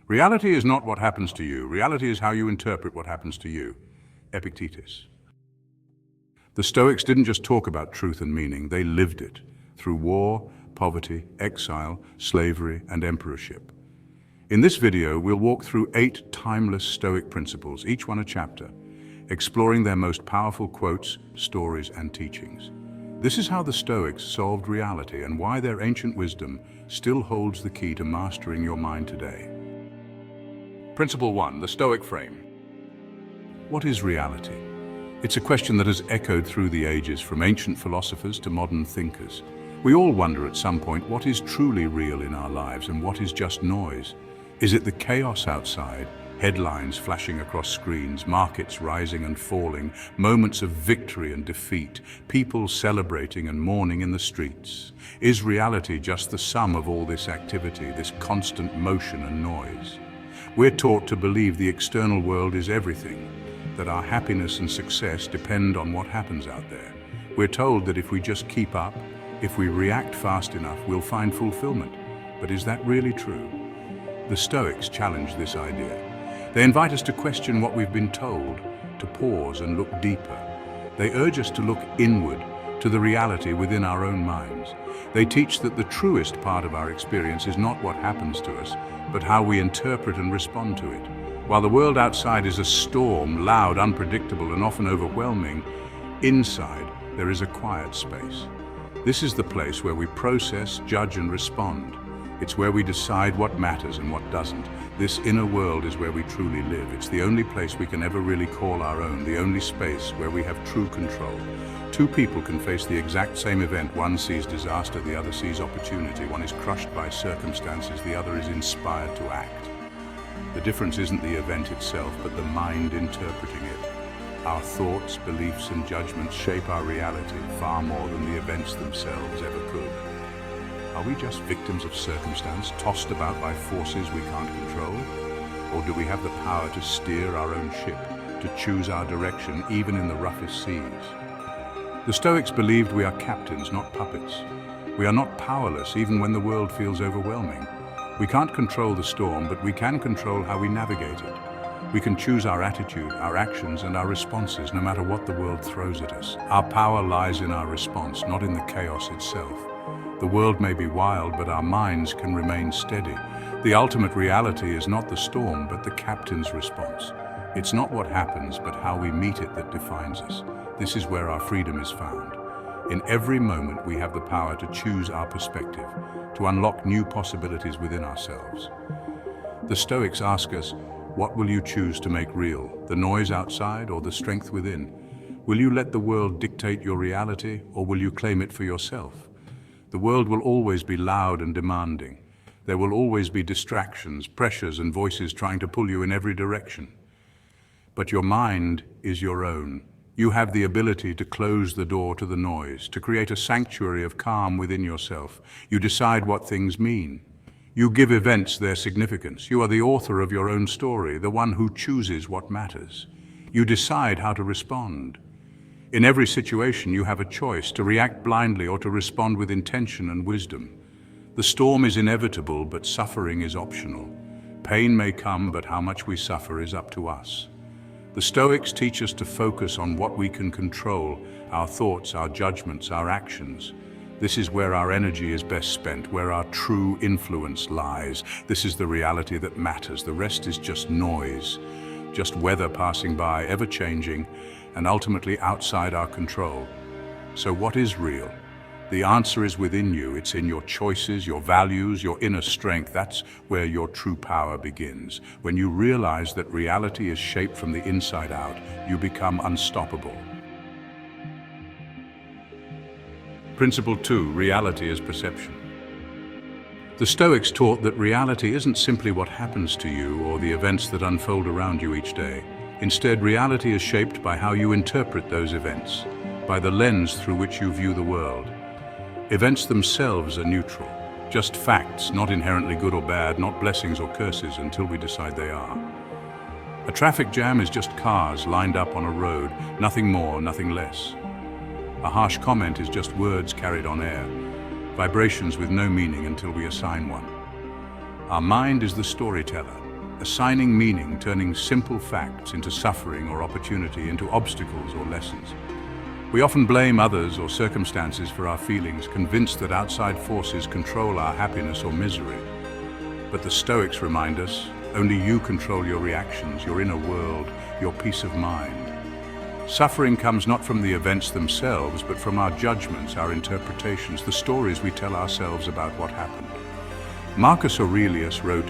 Reality is not what happens to you. Reality is how you interpret what happens to you. Epictetus. The Stoics didn't just talk about truth and meaning, they lived it through war, poverty, exile, slavery, and emperorship. In this video, we'll walk through 8 timeless Stoic principles, each one a chapter, exploring their most powerful quotes, stories, and teachings. This is how the Stoics solved reality and why their ancient wisdom still holds the key to mastering your mind today. Principle 1, the Stoic frame. What is reality? It's a question that has echoed through the ages, from ancient philosophers to modern thinkers. We all wonder at some point what is truly real in our lives and what is just noise. Is it the chaos outside, headlines flashing across screens, markets rising and falling, moments of victory and defeat, people celebrating and mourning in the streets? Is reality just the sum of all this activity, this constant motion and noise? We're taught to believe the external world is everything, that our happiness and success depend on what happens out there. We're told that if we just keep up, if we react fast enough, we'll find fulfillment. But is that really true? The Stoics challenge this idea. They invite us to question what we've been told, to pause and look deeper. They urge us to look inward, to the reality within our own minds. They teach that the truest part of our experience is not what happens to us, but how we interpret and respond to it. While the world outside is a storm, loud, unpredictable, and often overwhelming, inside there is a quiet space. This is the place where we process, judge, and respond. It's where we decide what matters and what doesn't. This inner world is where we truly live. It's the only place we can ever really call our own, the only space where we have true control. Two people can face the exact same event. One sees disaster, the other sees opportunity. One is crushed by circumstances, the other is inspired to act. The difference isn't the event itself, but the mind interpreting it. Our thoughts, beliefs, and judgments shape our reality far more than the events themselves ever could. Are we just victims of circumstance, tossed about by forces we can't control? Or do we have the power to steer our own ship, to choose our direction even in the roughest seas? The Stoics believed we are captains, not puppets. We are not powerless even when the world feels overwhelming. We can't control the storm, but we can control how we navigate it. We can choose our attitude, our actions, and our responses, no matter what the world throws at us. Our power lies in our response, not in the chaos itself. The world may be wild, but our minds can remain steady. The ultimate reality is not the storm, but the captain's response. It's not what happens, but how we meet it that defines us. This is where our freedom is found. In every moment, we have the power to choose our perspective, to unlock new possibilities within ourselves. The Stoics ask us, what will you choose to make real? The noise outside or the strength within? Will you let the world dictate your reality, or will you claim it for yourself? The world will always be loud and demanding. There will always be distractions, pressures, and voices trying to pull you in every direction. But your mind is your own. You have the ability to close the door to the noise, to create a sanctuary of calm within yourself. You decide what things mean. You give events their significance. You are the author of your own story, the one who chooses what matters. You decide how to respond. In every situation, you have a choice to react blindly or to respond with intention and wisdom. The storm is inevitable, but suffering is optional. Pain may come, but how much we suffer is up to us. The Stoics teach us to focus on what we can control, our thoughts, our judgments, our actions. This is where our energy is best spent, where our true influence lies. This is the reality that matters. The rest is just noise, just weather passing by, ever-changing, and ultimately outside our control. So what is real? The answer is within you. It's in your choices, your values, your inner strength. That's where your true power begins. When you realize that reality is shaped from the inside out, you become unstoppable. Principle 2, reality as perception. The Stoics taught that reality isn't simply what happens to you or the events that unfold around you each day. Instead, reality is shaped by how you interpret those events, by the lens through which you view the world. Events themselves are neutral, just facts, not inherently good or bad, not blessings or curses until we decide they are. A traffic jam is just cars lined up on a road, nothing more, nothing less. A harsh comment is just words carried on air, vibrations with no meaning until we assign one. Our mind is the storyteller. assigning meaning, turning simple facts into suffering or opportunity, into obstacles or lessons. We often blame others or circumstances for our feelings, convinced that outside forces control our happiness or misery. But the Stoics remind us, only you control your reactions, your inner world, your peace of mind. Suffering comes not from the events themselves, but from our judgments, our interpretations, the stories we tell ourselves about what happened. Marcus Aurelius wrote,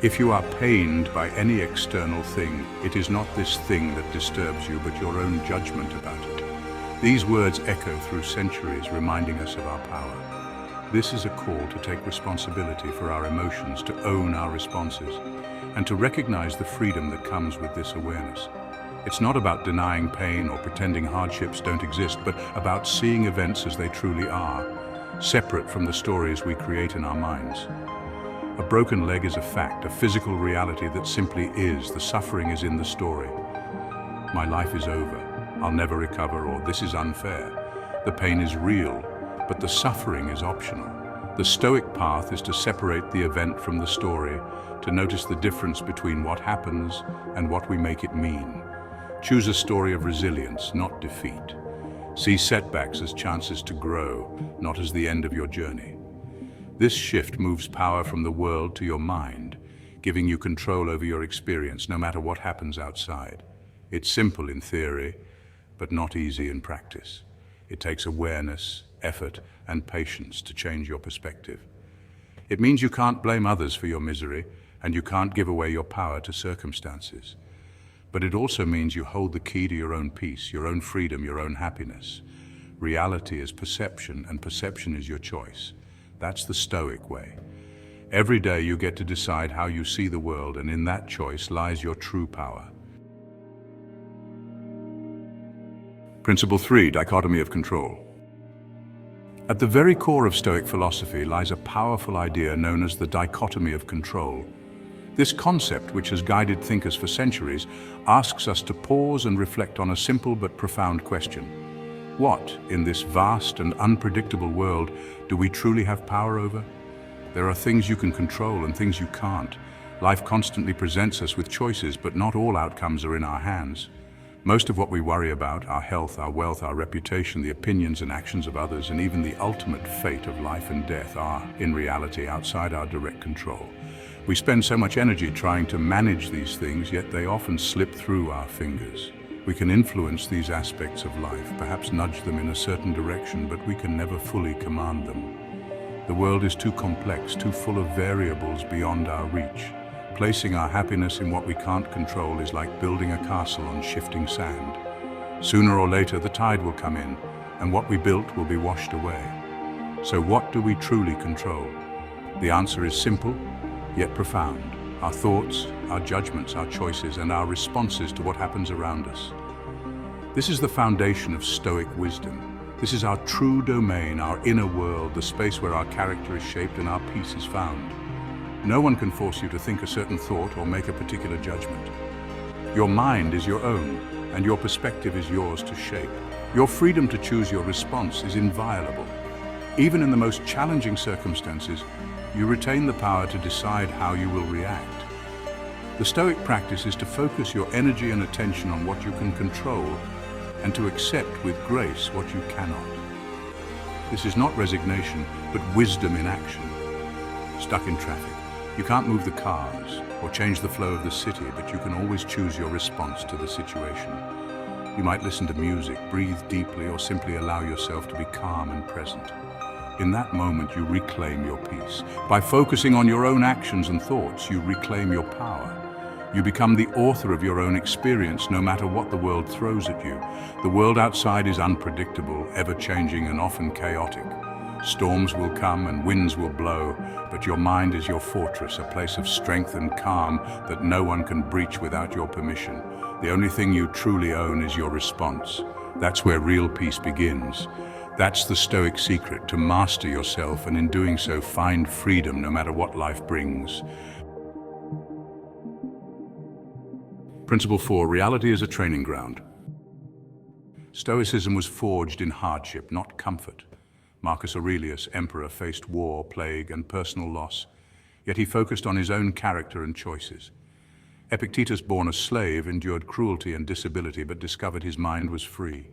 "If you are pained by any external thing, it is not this thing that disturbs you, but your own judgment about it." These words echo through centuries, reminding us of our power. This is a call to take responsibility for our emotions, to own our responses, and to recognize the freedom that comes with this awareness. It's not about denying pain or pretending hardships don't exist, but about seeing events as they truly are, separate from the stories we create in our minds. A broken leg is a fact, a physical reality that simply is. The suffering is in the story. My life is over, I'll never recover, or this is unfair. The pain is real, but the suffering is optional. The Stoic path is to separate the event from the story, to notice the difference between what happens and what we make it mean. Choose a story of resilience, not defeat. See setbacks as chances to grow, not as the end of your journey. This shift moves power from the world to your mind, giving you control over your experience, no matter what happens outside. It's simple in theory, but not easy in practice. It takes awareness, effort, and patience to change your perspective. It means you can't blame others for your misery, and you can't give away your power to circumstances. But it also means you hold the key to your own peace, your own freedom, your own happiness. Reality is perception, and perception is your choice. That's the Stoic way. Every day you get to decide how you see the world, and in that choice lies your true power. Principle 3, dichotomy of control. At the very core of Stoic philosophy lies a powerful idea known as the dichotomy of control. This concept, which has guided thinkers for centuries, asks us to pause and reflect on a simple but profound question. What, in this vast and unpredictable world, do we truly have power over? There are things you can control and things you can't. Life constantly presents us with choices, but not all outcomes are in our hands. Most of what we worry about, our health, our wealth, our reputation, the opinions and actions of others, and even the ultimate fate of life and death are, in reality, outside our direct control. We spend so much energy trying to manage these things, yet they often slip through our fingers. We can influence these aspects of life, perhaps nudge them in a certain direction, but we can never fully command them. The world is too complex, too full of variables beyond our reach. Placing our happiness in what we can't control is like building a castle on shifting sand. Sooner or later, the tide will come in, and what we built will be washed away. So what do we truly control? The answer is simple, yet profound. Our thoughts, our judgments, our choices, and our responses to what happens around us. This is the foundation of Stoic wisdom. This is our true domain, our inner world, the space where our character is shaped and our peace is found. No one can force you to think a certain thought or make a particular judgment. Your mind is your own, and your perspective is yours to shape. Your freedom to choose your response is inviolable. Even in the most challenging circumstances, you retain the power to decide how you will react. The Stoic practice is to focus your energy and attention on what you can control, and to accept with grace what you cannot. This is not resignation, but wisdom in action. Stuck in traffic. You can't move the cars or change the flow of the city, but you can always choose your response to the situation. You might listen to music, breathe deeply, or simply allow yourself to be calm and present. In that moment, you reclaim your peace. By focusing on your own actions and thoughts, you reclaim your power. You become the author of your own experience, no matter what the world throws at you. The world outside is unpredictable, ever-changing, and often chaotic. Storms will come and winds will blow, but your mind is your fortress, a place of strength and calm that no one can breach without your permission. The only thing you truly own is your response. That's where real peace begins. That's the Stoic secret, to master yourself, and in doing so, find freedom no matter what life brings. Principle 4, reality is a training ground. Stoicism was forged in hardship, not comfort. Marcus Aurelius, emperor, faced war, plague, and personal loss, yet he focused on his own character and choices. Epictetus, born a slave, endured cruelty and disability but discovered his mind was free.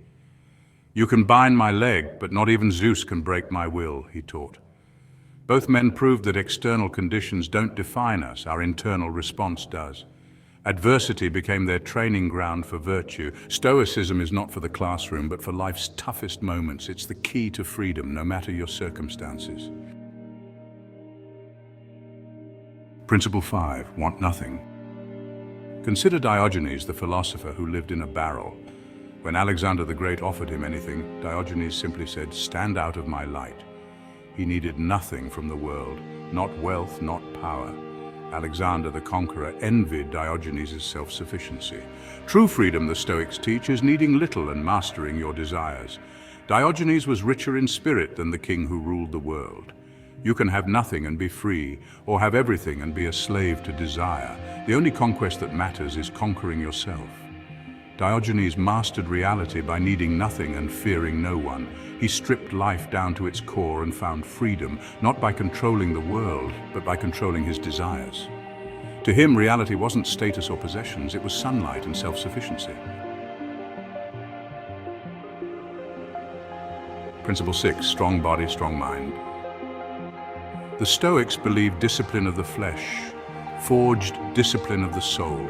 "You can bind my leg, but not even Zeus can break my will," he taught. Both men proved that external conditions don't define us, our internal response does. Adversity became their training ground for virtue. Stoicism is not for the classroom, but for life's toughest moments. It's the key to freedom, no matter your circumstances. Principle 5, want nothing. Consider Diogenes, the philosopher who lived in a barrel. When Alexander the Great offered him anything, Diogenes simply said, "Stand out of my light." He needed nothing from the world, not wealth, not power. Alexander the Conqueror envied Diogenes' self-sufficiency. True freedom, the Stoics teach, is needing little and mastering your desires. Diogenes was richer in spirit than the king who ruled the world. You can have nothing and be free, or have everything and be a slave to desire. The only conquest that matters is conquering yourself. Diogenes mastered reality by needing nothing and fearing no one. He stripped life down to its core and found freedom, not by controlling the world, but by controlling his desires. To him, reality wasn't status or possessions, it was sunlight and self-sufficiency. Principle 6, strong body, strong mind. The Stoics believed discipline of the flesh, forged discipline of the soul.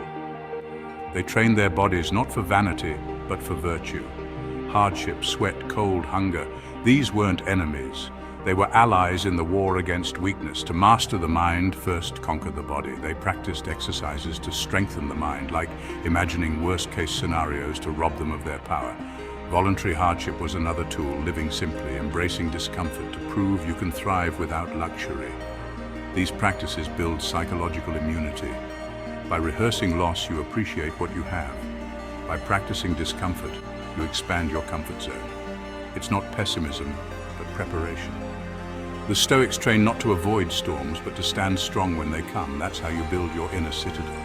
They trained their bodies not for vanity, but for virtue. Hardship, sweat, cold, hunger, these weren't enemies. They were allies in the war against weakness. To master the mind, first conquer the body. They practiced exercises to strengthen the mind, like imagining worst-case scenarios to rob them of their power. Voluntary hardship was another tool, living simply, embracing discomfort to prove you can thrive without luxury. These practices build psychological immunity. By rehearsing loss, you appreciate what you have. By practicing discomfort, you expand your comfort zone. It's not pessimism, but preparation. The Stoics train not to avoid storms, but to stand strong when they come. That's how you build your inner citadel.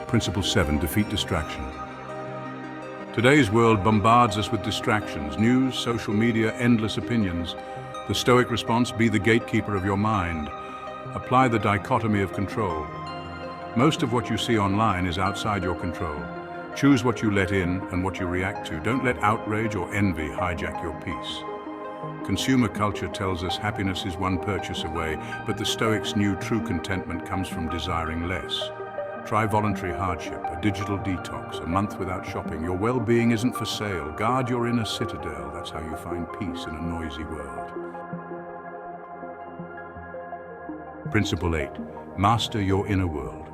Principle 7, defeat distraction. Today's world bombards us with distractions, news, social media, endless opinions. The Stoic response, be the gatekeeper of your mind. Apply the dichotomy of control. Most of what you see online is outside your control. Choose what you let in and what you react to. Don't let outrage or envy hijack your peace. Consumer culture tells us happiness is one purchase away, but the Stoics knew true contentment comes from desiring less. Try voluntary hardship, a digital detox, a month without shopping. Your well-being isn't for sale. Guard your inner citadel. That's how you find peace in a noisy world. Principle 8, master your inner world.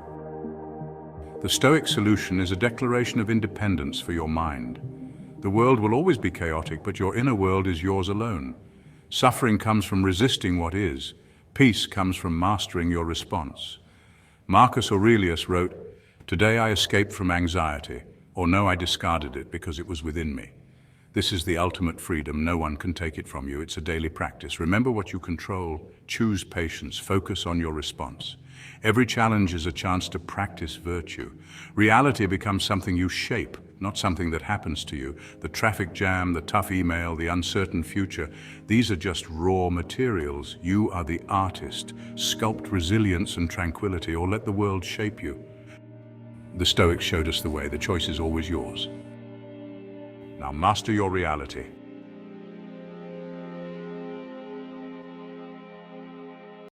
The Stoic solution is a declaration of independence for your mind. The world will always be chaotic, but your inner world is yours alone. Suffering comes from resisting what is. Peace comes from mastering your response. Marcus Aurelius wrote, "Today I escaped from anxiety, or no, I discarded it because it was within me." This is the ultimate freedom. No one can take it from you. It's a daily practice. Remember what you control. Choose patience. Focus on your response. Every challenge is a chance to practice virtue. Reality becomes something you shape, not something that happens to you. The traffic jam, the tough email, the uncertain future, these are just raw materials. You are the artist. Sculpt resilience and tranquility, or let the world shape you. The Stoics showed us the way. The choice is always yours. Now master your reality.